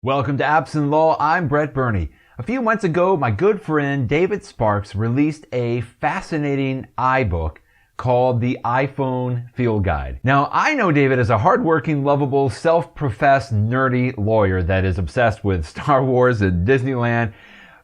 Welcome to Apps and Law. I'm Brett Burney. A few months ago, my good friend David Sparks released a fascinating iBook called the iPhone Field Guide. Now, I know David as a hardworking, lovable, self-professed, nerdy lawyer that is obsessed with Star Wars and Disneyland,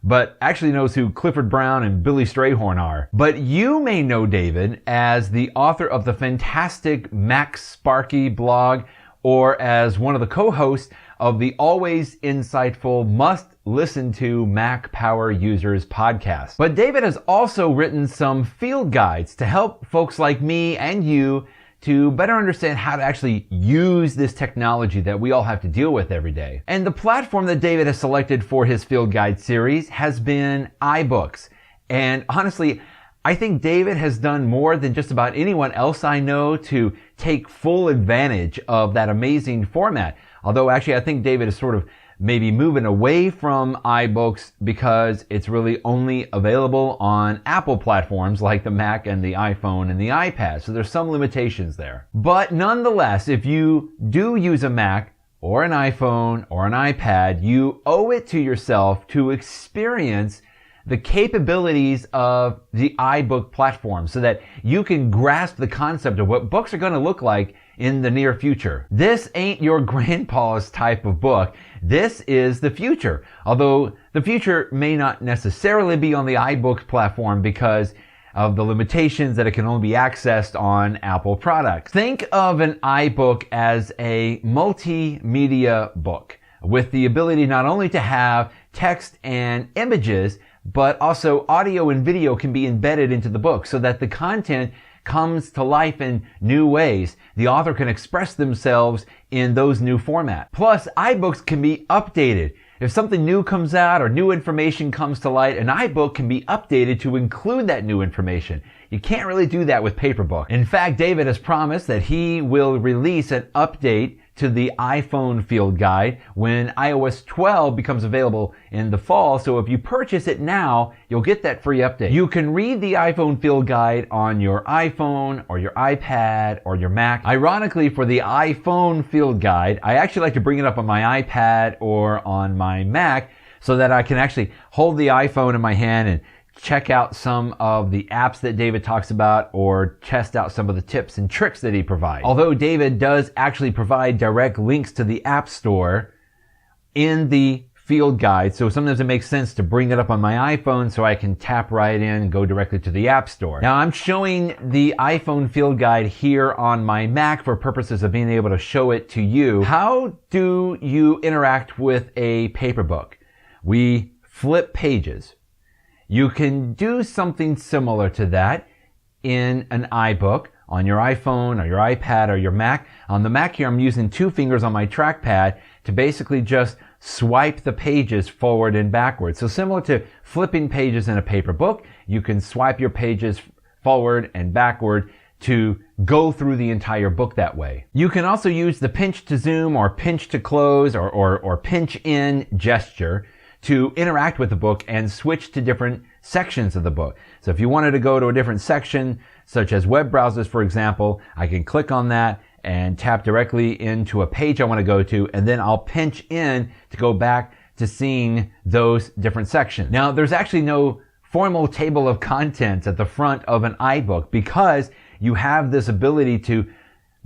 but actually knows who Clifford Brown and Billy Strayhorn are. But you may know David as the author of the fantastic MacSparky blog, or as one of the co-hosts of the always insightful, must-listen-to Mac Power Users podcast. But David has also written some field guides to help folks like me and you to better understand how to actually use this technology that we all have to deal with every day. And the platform that David has selected for his field guide series has been iBooks. And honestly, I think David has done more than just about anyone else I know to take full advantage of that amazing format. Although actually I think David is sort of maybe moving away from iBooks because it's really only available on Apple platforms like the Mac and the iPhone and the iPad. So there's some limitations there. But nonetheless, if you do use a Mac or an iPhone or an iPad, you owe it to yourself to experience the capabilities of the iBook platform so that you can grasp the concept of what books are going to look like in the near future. This ain't your grandpa's type of book. This is the future. Although the future may not necessarily be on the iBook platform because of the limitations that it can only be accessed on Apple products. Think of an iBook as a multimedia book with the ability not only to have text and images, but also audio and video can be embedded into the book so that the content comes to life in new ways. The author can express themselves in those new formats. Plus, iBooks can be updated. If something new comes out or new information comes to light, an iBook can be updated to include that new information. You can't really do that with paper book. In fact, David has promised that he will release an update to the iPhone Field Guide when iOS 12 becomes available in the fall. So if you purchase it now, you'll get that free update. You can read the iPhone Field Guide on your iPhone or your iPad or your Mac. Ironically, for the iPhone Field Guide, I actually like to bring it up on my iPad or on my Mac so that I can actually hold the iPhone in my hand and check out some of the apps that David talks about or test out some of the tips and tricks that he provides. Although David does actually provide direct links to the App Store in the field guide, so sometimes it makes sense to bring it up on my iPhone so I can tap right in and go directly to the App Store. Now I'm showing the iPhone field guide here on my Mac for purposes of being able to show it to you. How do you interact with a paper book? We flip pages. You can do something similar to that in an iBook on your iPhone or your iPad or your Mac. On the Mac here, I'm using 2 fingers on my trackpad to basically just swipe the pages forward and backwards. So similar to flipping pages in a paper book, you can swipe your pages forward and backward to go through the entire book that way. You can also use the pinch to zoom or pinch to close or pinch in gesture to interact with the book and switch to different sections of the book. So if you wanted to go to a different section, such as web browsers, for example, I can click on that and tap directly into a page I want to go to, and then I'll pinch in to go back to seeing those different sections. Now, there's actually no formal table of contents at the front of an iBook because you have this ability to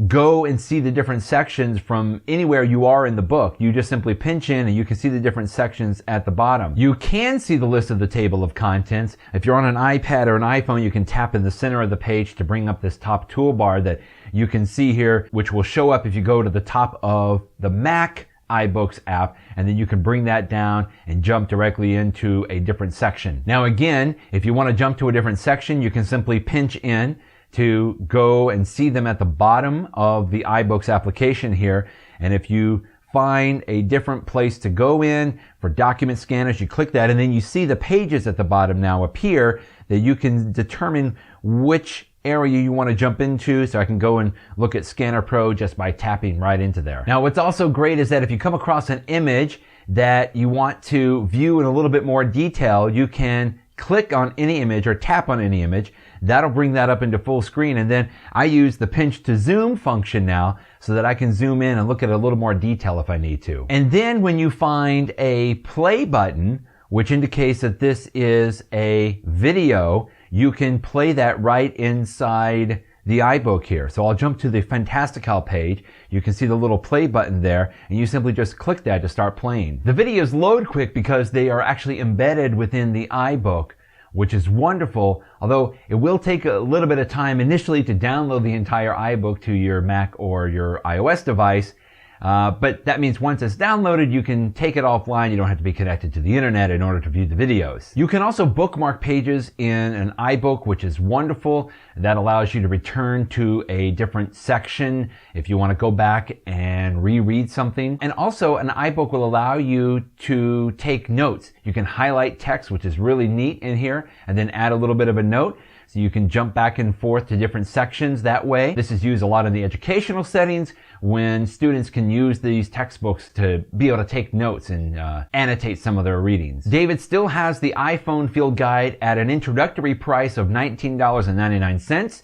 go and see the different sections from anywhere you are in the book. You just simply pinch in and you can see the different sections at the bottom. You can see the list of the table of contents. If you're on an iPad or an iPhone, you can tap in the center of the page to bring up this top toolbar that you can see here, which will show up if you go to the top of the Mac iBooks app, and then you can bring that down and jump directly into a different section. Now again, if you want to jump to a different section, you can simply pinch in to go and see them at the bottom of the iBooks application here. And if you find a different place to go in for document scanners, you click that and then you see the pages at the bottom now appear that you can determine which area you want to jump into. So I can go and look at Scanner Pro just by tapping right into there. Now what's also great is that if you come across an image that you want to view in a little bit more detail, you can click on any image or tap on any image. That'll bring that up into full screen. And then I use the pinch to zoom function now so that I can zoom in and look at a little more detail if I need to. And then when you find a play button, which indicates that this is a video, you can play that right inside the iBook here. So I'll jump to the Fantastical page. You can see the little play button there, and you simply just click that to start playing. The videos load quick because they are actually embedded within the iBook, which is wonderful, although it will take a little bit of time initially to download the entire iBook to your Mac or your iOS device. But that means once it's downloaded, you can take it offline. You don't have to be connected to the internet in order to view the videos. You can also bookmark pages in an iBook, which is wonderful. That allows you to return to a different section if you want to go back and reread something. And also an iBook will allow you to take notes. You can highlight text, which is really neat in here, and then add a little bit of a note. So you can jump back and forth to different sections that way. This is used a lot in the educational settings when students can use these textbooks to be able to take notes and annotate some of their readings. David still has the iPhone Field Guide at an introductory price of $19.99.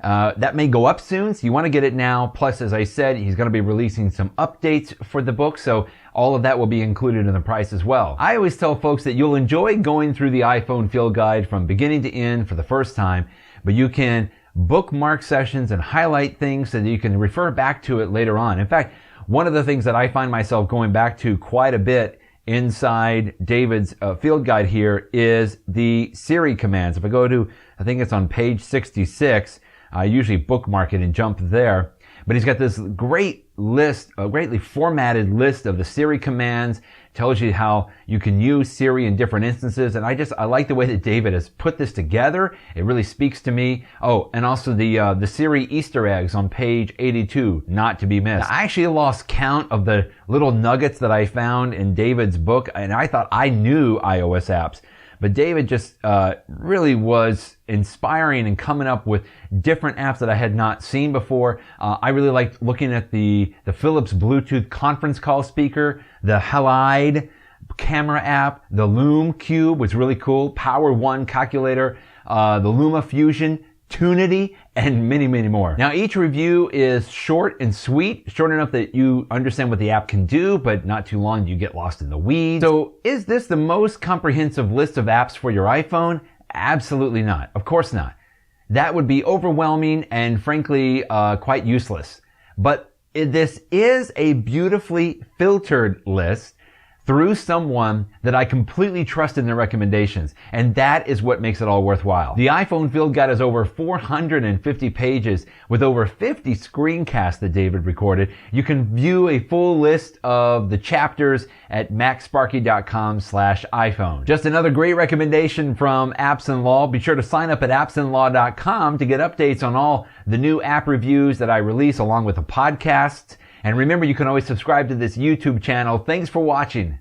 That may go up soon, so you want to get it now. Plus, as I said, he's going to be releasing some updates for the book, so all of that will be included in the price as well. I always tell folks that you'll enjoy going through the iPhone Field Guide from beginning to end for the first time, but you can bookmark sessions and highlight things so that you can refer back to it later on. In fact, one of the things that I find myself going back to quite a bit inside David's field guide here is the Siri commands. If I go to, I think it's on page 66, I usually bookmark it and jump there. But he's got this great list, a greatly formatted list of the Siri commands. Tells you how you can use Siri in different instances. And I like the way that David has put this together. It really speaks to me. Oh, and also the Siri Easter eggs on page 82, not to be missed. I actually lost count of the little nuggets that I found in David's book, and I thought I knew iOS apps. But David just really was inspiring and coming up with different apps that I had not seen before. I really liked looking at the Philips Bluetooth conference call speaker, the Halide camera app, the Loom Cube was really cool, Power One calculator, the Luma Fusion, Tunity, and many, many more. Now, each review is short and sweet, short enough that you understand what the app can do, but not too long you get lost in the weeds. So, is this the most comprehensive list of apps for your iPhone? Absolutely not. Of course not. That would be overwhelming and frankly, quite useless. But this is a beautifully filtered list through someone that I completely trust in their recommendations. And that is what makes it all worthwhile. The iPhone Field Guide is over 450 pages with over 50 screencasts that David recorded. You can view a full list of the chapters at macsparky.com/iPhone. Just another great recommendation from Apps and Law. Be sure to sign up at appsandlaw.com to get updates on all the new app reviews that I release along with the podcasts. And remember, you can always subscribe to this YouTube channel. Thanks for watching.